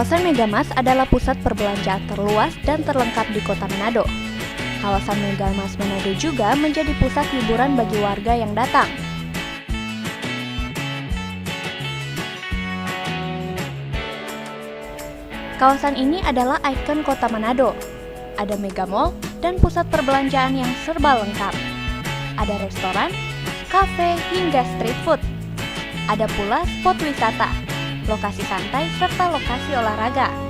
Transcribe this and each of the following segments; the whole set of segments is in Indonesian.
Kawasan Megamas adalah pusat perbelanjaan terluas dan terlengkap di Kota Manado. Kawasan Megamas Manado juga menjadi pusat hiburan bagi warga yang datang. Kawasan ini adalah ikon Kota Manado. Ada Mega Mall dan pusat perbelanjaan yang serba lengkap. Ada restoran, kafe, hingga street food. Ada pula spot wisata, lokasi santai, serta lokasi olahraga.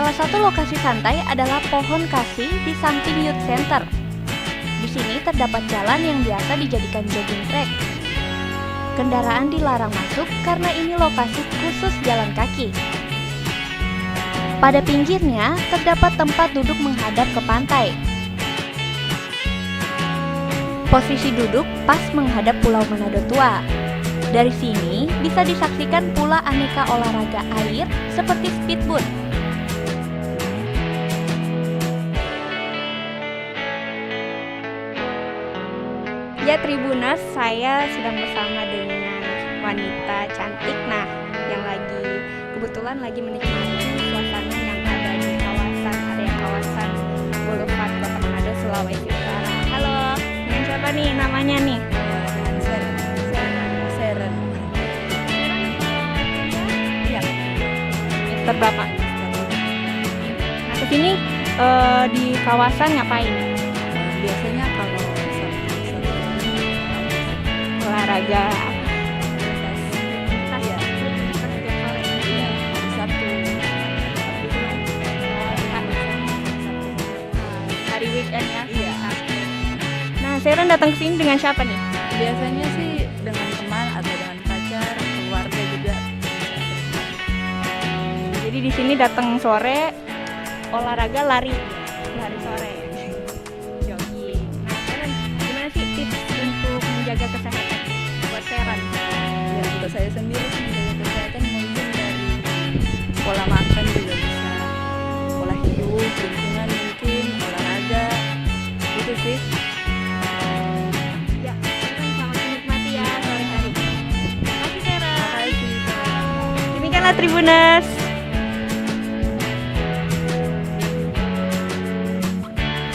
Salah satu lokasi santai adalah pohon kasih di samping youth center. Di sini terdapat jalan yang biasa dijadikan jogging track. Kendaraan dilarang masuk karena ini lokasi khusus jalan kaki. Pada pinggirnya terdapat tempat duduk menghadap ke pantai. Posisi duduk pas menghadap Pulau Manado Tua. Dari sini bisa disaksikan pula aneka olahraga air seperti speedboat. Ya Tribuners, saya sedang bersama dengan wanita cantik yang kebetulan lagi menikmati suasana yang ada di area kawasan Boulevard Kota Manado, Sulawesi Utara. Halo, dengan siapa nih namanya nih? Dengan Seren. Iya. Terdapat. Nah, kesini di kawasan ngapain? Biasanya kalau Olahraga. Hari weekend ya? Iya. Nah, Seren datang ke sini dengan siapa nih? Biasanya sih dengan teman atau dengan pacar, keluarga juga. Jadi di sini datang sore, olahraga lari sore, jogging. Nah, Seren, gimana sih tips untuk menjaga kesehatan buat Seren? Ya, untuk saya sendiri sih menjaga kesehatan mungkin dari pola makan juga bisa, pola hidup, lingkungan mungkin, olahraga, itu sih. Ya, Seren selamat menikmati ya sore hari. Makasih Seren. Makasih. Demikianlah Tribuners.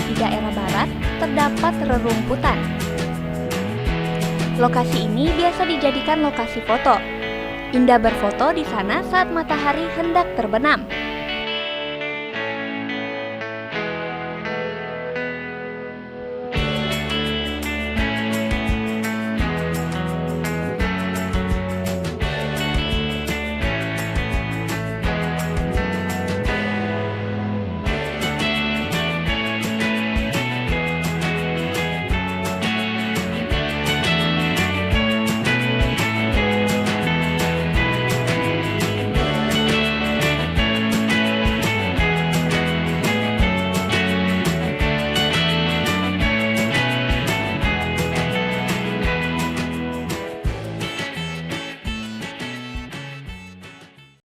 Di daerah barat terdapat rerumputan. Lokasi ini biasa dijadikan lokasi foto. Indah berfoto di sana saat matahari hendak terbenam.